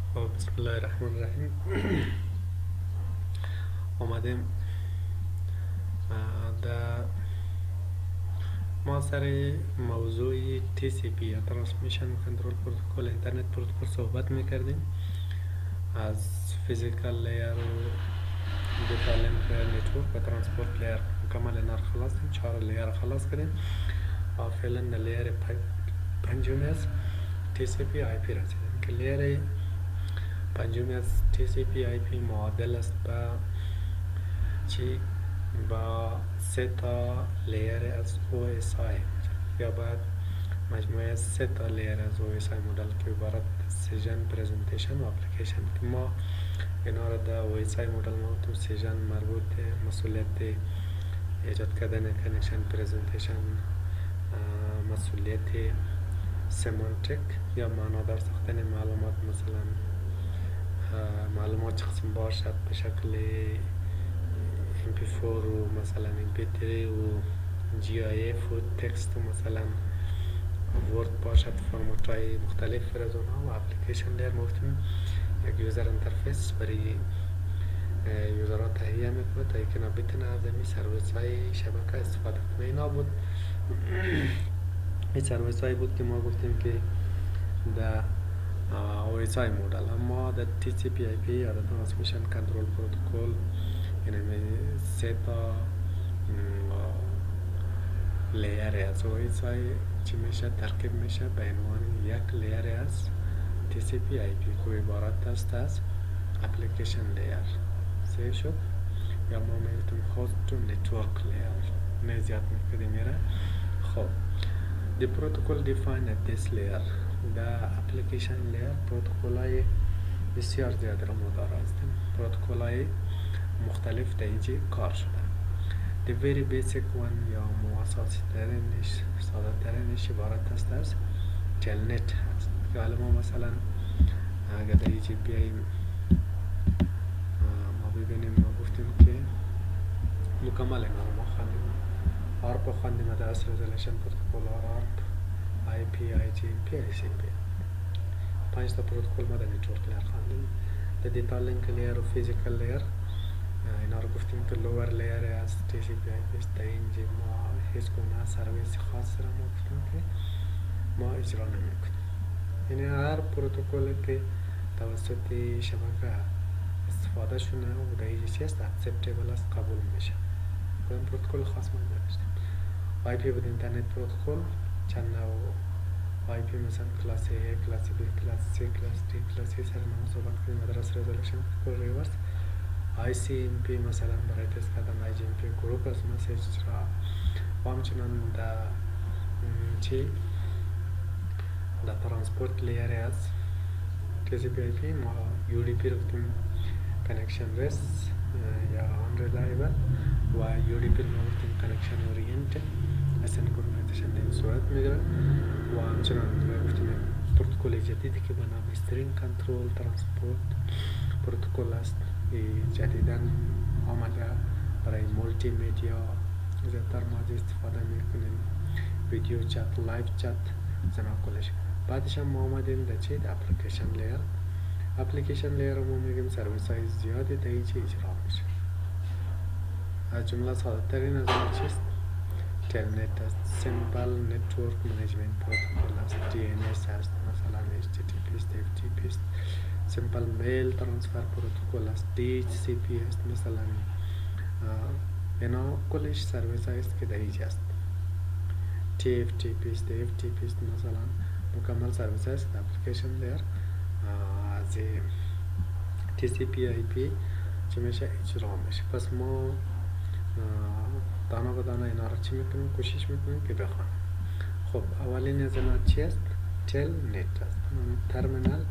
بسم الله الرحمن الرحیم. آمدیم در ما سر موضوع TCP یا ترانسمیشن کنترل پروتکل اینترنت پروتکل صحبت میکردیم. از فیزیکال لیر و دیتا لینک نتورک و ترانسپورت لیر مکمل اینا رو خلاص کردیم. 4 لیر خلاص کردیم و فعلا لیر پنجمی از TCP IP رسیدیم که لیر پنجمی از TCP IP معادل است با 3 تا لیر از OSI یا بعد مجموعه 3 تا لیر از OSI مدل که عبارت سیژن پریزنتیشن و اپلیکیشن که ما اینا را در OSI مدل ما تو سیژن مربوط مسئولیت ایجاد کردن کنکشن پریزنتیشن، مسئولیت سمانتیک یا معنا در ساختن معلومات، مثلا معلومات قسم باشد به شکل MP4 و مثلا MP3 و GIF و تکست و مثلا ورد باشد، فرمات های مختلف از اونها. و اپلیکیشن لیر گفتیم یک یوزر انترفیس برای یوزرها تهیه میکنه تا اینکه بتونه از این سرویس های شبکه استفاده کنه. اینا بود این سرویس هایی بود که ما گفتیم که در OSI مدل. اما در TCP IP یا در ترانسمیشن کنترل پروتکل یعنی 3 تا لیر از OSI چی میشه ترکیب میشه به عنوان یک لیر از TCP IP که عبارت است از اپلیکیشن لیر. سه شد یا ما میگیم هاست تو نتورک لیر نه زیاد میکنیم میره. خب the protocol defined at this layer در اپلیکیشن لیر پروتکل های بسیار زیاد را مدار هستیم. پروتکل های مختلف در اینجا کار شده. the very basic one یا اساسی ترینش ساده ترینش عبارت است از تلنت هست که حالا ما مثلا اگر در اینجا بیاییم ما ببینیم ما گفتیم که مکمل اینا رو ما خواندیم. آرپ خواندیم در اصل رزولوشن پروتکل آرپ IP IGP ICP 5 تا پروتکل ما در نتورک لیر خواندیم. در دیتا لینک لیر و فیزیکال لیر اینا رو گفتیم که لوور لیر از TCP IP است. در اینجا ما هیچ گونه سرویس خاص را ما گفتیم که ما اجرا نمیکنیم. یعنی هر پروتکلی که توسط شبکه استفاده شده و در اینجا چی است اکسپتیبل است قبول میشه. کدام پروتکل خاص ما نداشتیم. IP بود اینترنت پروتکل چند نوع IP مثلا کلاس A، کلاس B، کلاس C، کلاس D، کلاس E سر ما صحبت کنیم در اصل رزولوشن پروتکل ریورس. ICMP مثلا برای تست کردن IGMP گروپ از مسیج را و همچنان در در ترانسپورت لیر از TCP IP ما UDP رو گفتیم کنکشن ریس یا unreliable و UDP رو گفتیم کنکشن اورینتد اسینکرونایزیشن در این صورت میگیره. و همچنان گفتیم پروتکل جدیدی که به نام استرینگ کنترل ترانسپورت پروتکل است. جدیداً آمده برای مولتی میدیا زیادتر ما استفاده میکنیم، ویدیو چت، لایو چت زنا کلش. بعدش هم ما آمدیم در چی؟ در اپلیکیشن لیر. اپلیکیشن لیر رو ما میگیم سرویس های زیادی در اینجا اجرا میشه. از جمله ساده ترین از اون چیست؟ تلنت است، سیمپل نتورک منیجمنت پروتکل است، DNS است، مثلا HTTP است، FTP است، سیمپل میل ترانسفر پروتکل است، DHCP است، مثلا اینا کلش سرویس است که در اینجا است. TFTP است، FTP است، مثلا مکمل سرویس است در اپلیکیشن لیر از TCP IP چی میشه اجرا میشه. پس ما دانا به دانا اینا را چی میکنیم؟ کوشش میکنیم که بخوانیم. خب اولین از اینا چی است؟ تل نت است، ترمینال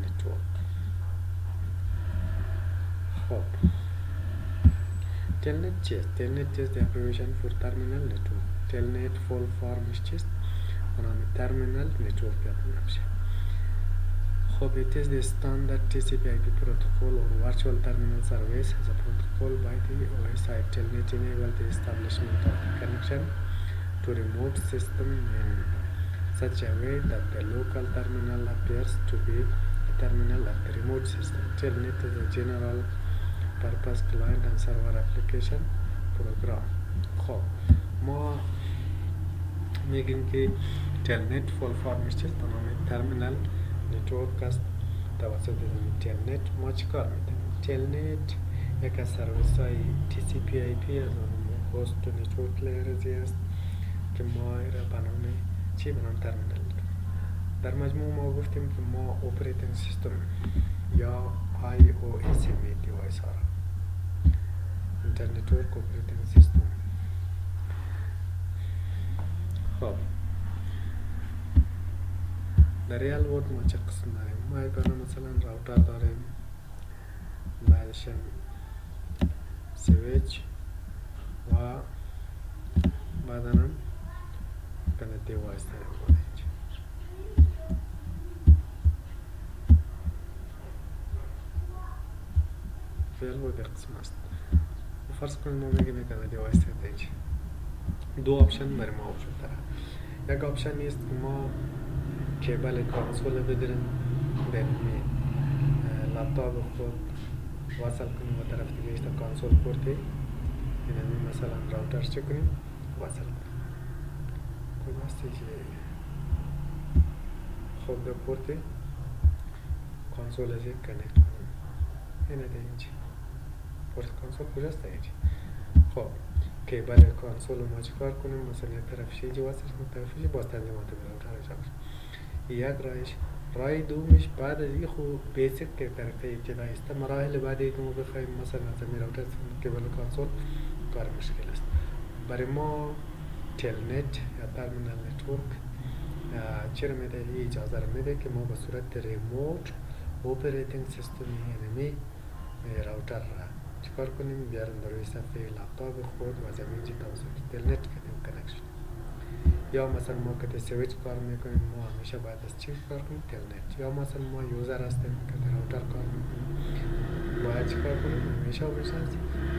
نتورک. خب تلنت چی است؟ تلنت است abbreviation for terminal network. تلنت فول فرمش چیست؟ به نام terminal network یاد میشه. خب it is the standard TCP IP protocol or virtual terminal service as a protocol by the OSI. Telnet enable the establishment of the connection to remote system in such a way that the local terminal appears to be a terminal at the remote system. Telnet is a general purpose client and server application program. خب ما میگیم که تلنت فول فرمش چیست؟ به نام ترمینال نتورک است. توسط تلنت ما چیکار میکنیم؟ تلنت یک از سرویس های TCP/IP از اون هست و نتورک لیرزی است که ما را به نام چی؟ به نام ترمینال. در مجموع ما گفتیم که ما اپریتینگ سیستم یا iOS می دیوایس ها را اینترنتورک اپریتینگ سیستم. خب در ریال ورد ما چه قسم داریم؟ ما یکانه مثلا راوتر داریم، بعدش سویچ و بعدا هم کنه دیوایس داریم. ریال ورد قسم است. فرض کنیم ما میگیم کنه دیوایس داریم. دو آپشن برای ما وجود داره. یک آپشن نیست که ما کیبل کانسول بدریم در لپتاپ خود وصل کنیم و طرف دیگه تا کانسول پورتی یعنی مثلا راوتر چه کنیم وصل کنیم کجاستی که خود به پورتی کانسول از یک کنیکت کنیم. اینه ده اینجا پورت کانسول کجاست ده اینجا. خب کیبل کانسول ما چیکار کنیم؟ مثلا یک طرفش اینجا وصل کنیم، طرفش باز تنظیمات راوتر اجرا کنیم. یک رایش. رای دومش بعد از این خوب بیسیک که طریقه ابتدایی است. مراحل بعدی که ما بخوایم مثلا از این راوتر کیبل کانسول کار مشکل است. برای ما تلنت یا ترمینال نتورک چرا میده؟ اجازه میده که ما به صورت ریموت اپریتینگ سیستم یعنی راوتر را چیکار کنیم؟ بیاریم در روی صفحه لپتاپ خود و از همینجا توسط تلنت کردیم کانکشن. یا مثلا ما که سویچ کار میکنیم ما همیشه باید از چی کار کنیم؟ تلنت. یا مثلا ما یوزر هستیم که در راوتر کار میکنیم باید چی کار کنیم؟ همیشه از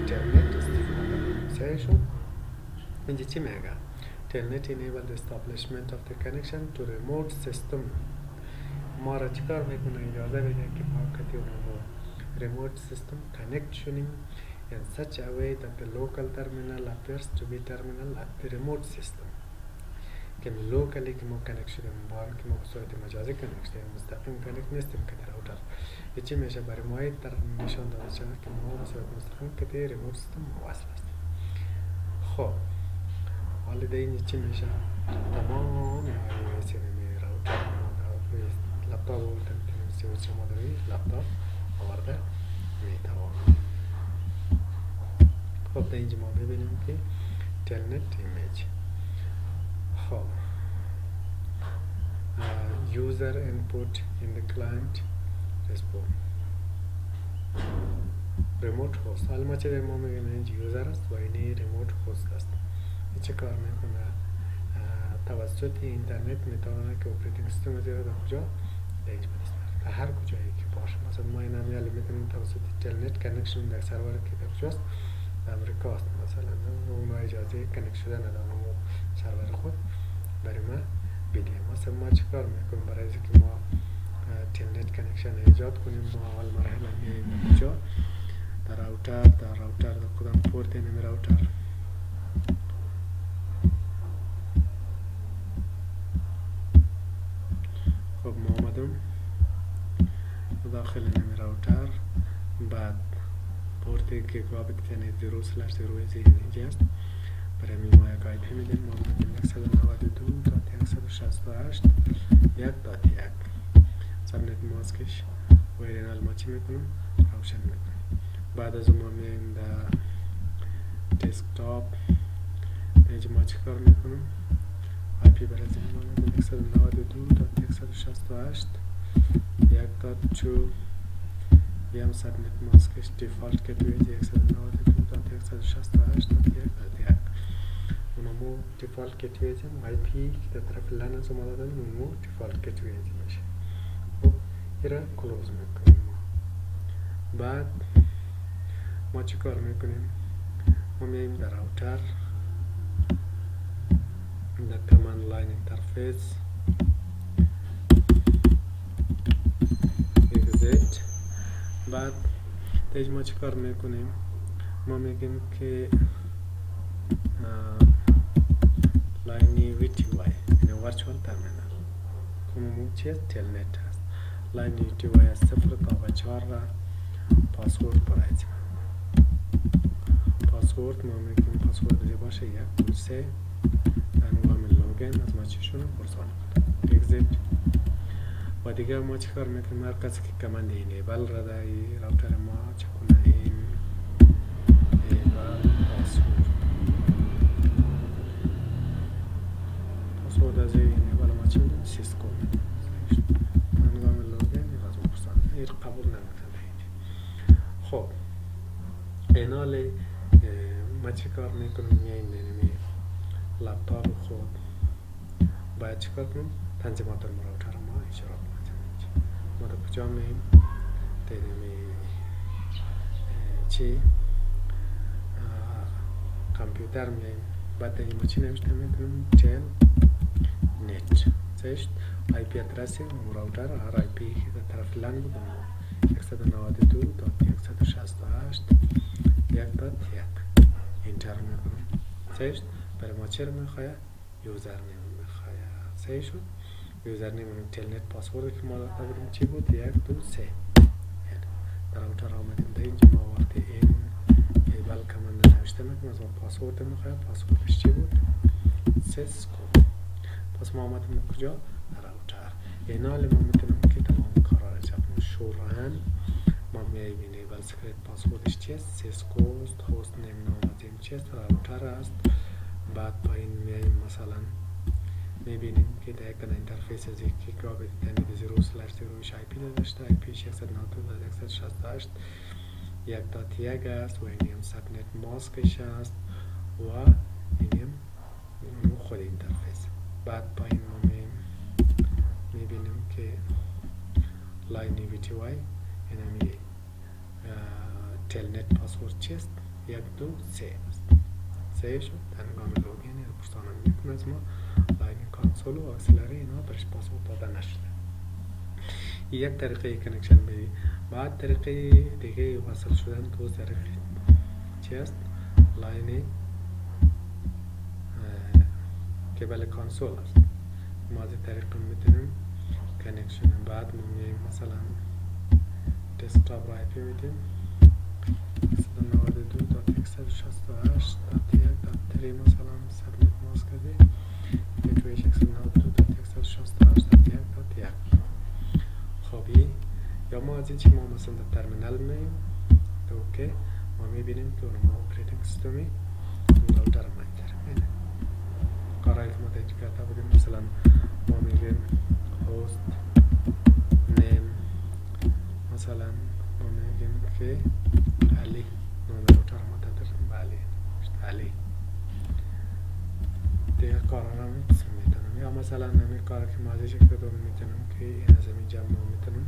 تلنت استفاده کنیم. صحیح شد؟ اینجا چی میگه؟ تلنت enable the establishment of the connection to remote system. ما را چی کار میکنه؟ اجازه بده که ما کتی اونمو remote system connect شونیم in such a way that the local terminal appears to be terminal at the remote system. که لوکالی که ما کنکت شدیم بار که ما به صورت مجازی کنکت شدیم مستقیم کنکت نیستیم که در راوتر. یه چی میشه برای ما در نشان داده شده که ما به صورت مستقیم که در ریموت سیستم وصل هستیم. خب حالا در این چی میشه؟ تمام iOS یعنی راوتر ما در روی لپتاپ آوردن که سویچ ما در روی لپتاپ آورده میتوانیم. خب در اینجا ما ببینیم که تلنت ایمیج. خب user input in the client response remote host. حالا ما چه در ما میگیم اینجا یوزر است و اینی remote host است. این چه کار میکنه؟ توسط اینترنت میتونه که اپریتینگ سیستم از در کجا؟ در اینجا بستند در هر کجایی که باشه. مثلا ما این همیالی میکنیم توسط تلنت کنکشن در سرور که در کجاست؟ در امریکا است. مثلا اون اجازه کنکت شدن ندارم اون سرور خود برای ما بدیم. مثلا ما چیکار میکنیم برای اینکه ما تلنت کنکشن ایجاد کنیم؟ ما اول مرحله میایم کجا؟ در راوتر در کدام پورت اینم راوتر خب ما آمدم داخل اینم راوتر بعد پورت که گابت یعنی 0/0 اینجا است. برای ما یک IP میدیم. ما میدیم 192.168.1.1 سبنت ماسکش و اینال ما چی میکنم؟ روشن میکنم. بعد از ما میایم در دسکتاپ اینجا ما چی کار میکنم؟ IP برای ما میدیم 192.168.1.2 بیام سبنت ماسکش دیفالت که توی 192.168.1.1 اونمو دیفالت که توی ایزیم IP که در طرف لانس ما دادن اونمو دیفالت که توی ایزیم میشه. خب این را کلوز میکنیم. بعد ما چی کار میکنیم؟ ما میایم در راوتر در کماند لاین اینترفیس بعد دیگه ما چی کار میکنیم؟ ما میگیم که لاینی ویتی وای یعنی ورچوال ترمینال کنمون چیه؟ تلنت هست. لاینی ویتی وای از 0 تا 4 را پاسورد براییم. پاسورد ما میگیم پاسورد دیگه باشه 1 2 3 هنگام لوگین از ما چیشون پرسان اگزیت. و دیگه ما چیکار میکنیم؟ هر کسی که کمند اینیبل را داری راوتر ما چکنه این ایبل پاسورد از اینیبل ما چی میدیم؟ سیسکو هنگام لوگین از ما پرسان این قبول نمیکنه. خب این حالی ما چیکار میکنیم؟ یعنی لپتاپ خود باید چیکار کنیم؟ تنظیمات راوتر ما اجرا کنیم. ما در کجا مییم؟ دیدیم چی؟ کامپیوتر مییم. بعد دیگه ما چی نوشته میکنیم؟ تل نت چشت آی پی ادرس راوتر هر آی پی که در طرف لان بودم 192.168.1.1 اینتر میکنم چشت برای ما چرا میخواه؟ یوزر نیم میخواه. صحیح شد؟ یوزر نیم تلنت پاسورد که ما داده بودیم چی بود؟ 1 2 3 در راوتر آمدیم در اینجا ما وقتی این ایبل کمند نوشته میکنم از ما پاسورد میخواه. پاسوردش چی بود؟ سیسکو. پس ما آمدیم کجا؟ در راوتر. این حال ما میتونیم که تمام کارا را جبنیم شوران ما میاییم ایبل سکرت پاسوردش چیست؟ سیسکو است. هست نیم نامدیم چیست؟ راوتر است. بعد پایین میاییم مثلا میبینیم که در یک اینترفیس از یک گابت تنید 0/0 آی پی داشته. آی پی 192.168.1.1 است و اینیم سبنت ماسکش است و اینیم خود اینترفیس. بعد پایین ما میبینیم که لاینی وی تی وای اینمی تلنت پاسورد چیست؟ 1 2 3 است. صحیح شد؟ هنگام لوگین پرسان میکنه از ما لاین کانسول و اکسلری اینا برش پاسورد داده نشده. یک طریقه کنکشن بدی. بعد طریقه دیگه وصل شدن دو طریقه چی است؟ لاین کیبل کانسول است. ما از طریقه میتونیم کنکشن. بعد ما میایم مثلا دسکتاپ را آی پی میدیم 192.168.1.3 مثلا سبنت ماسک دی گیتوی 192.168.1.1. خب یا ما از این چی ما مثلا در ترمینال میایم تو اوکی ما میبینیم که اونم اپریتینگ سیستمی راوتر ما اینتر کارهایی که ما تایید کرده بودیم مثلا ما میگیم هست نیم مثلا ما میگیم که علی نام راوتر ما تبدیل کنیم به علی دیگه کارها رو میتونم یا مثلا همین کار که ما ازش کردم میتونم که این از همین جمع ما میتونم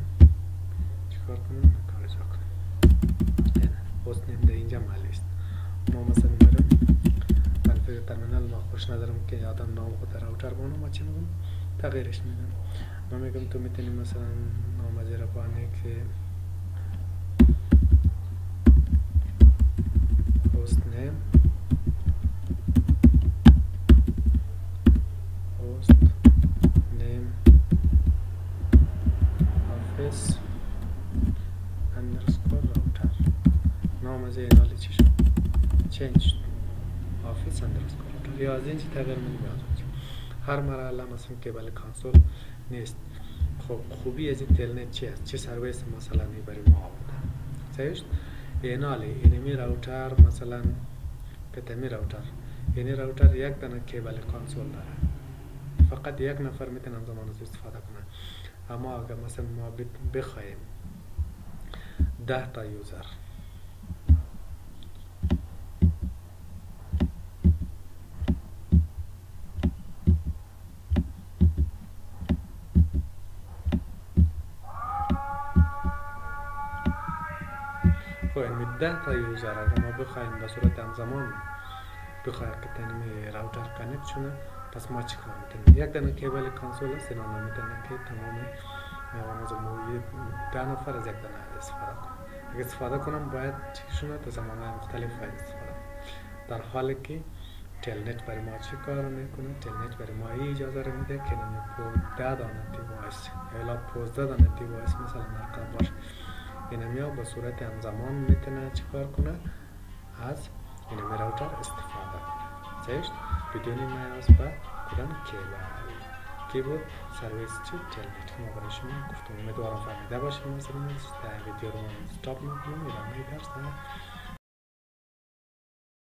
چیکار کنم؟ کارش کنم هست نیم در اینجا مالیست. ما مثلا میرم کنفیگر ترمینال ما خوش ندارم که یادم نام خود راوتر بانم ما چی میگم؟ تغییرش میدم. ما میگم تو میتونی مثلا نام زیر بانی که host name office underscore router نام از این حالی چی شد؟ change office underscore router یا از این چی تغییر میدیم هر مرحله مثلا کیبل کانسول نیست. خب خوبی از این تلنت چی است؟ چه سرویس مثلا برای ما آورده؟ صحیح؟ این حالی اینمی راوتر مثلا کتمی راوتر یعنی راوتر یک دانه کیبل کانسول داره فقط یک نفر میتونه زمان از استفاده کنه. اما اگر مثلا ما بخوایم 10 تا یوزر خواهیم 10 تا یوزر اگر ما بخوایم به صورت همزمان بخوایم که تنمی راوتر کانکت شونه پس ما چی کار میتونیم؟ یک دانه کیبل کانسول است اینا نمیتونه که تمام میوان از مویی 10 نفر از یک دانه استفاده کنیم. اگه استفاده کنم باید چیشون تا زمانهای مختلف باید استفاده کنم. در حالی که تلنت برای ما چی کار میکنه؟ تلنت برای ما ای اجازه رو میده که نمی 15 دانه دیوایس یا 15 دانه دیوایس مثلا مرکب باشه. اینم به صورت همزمان میتونه چیکار کنه؟ از این راوتر استفاده کنه. زشت بدون نیاز به کدام کیبورد سرویس چی تلنت که ما برای شما گفتم. امیدوارم فهمیده باشیم. مثلا ویدیو رو استاپ میکنم. ادامه درس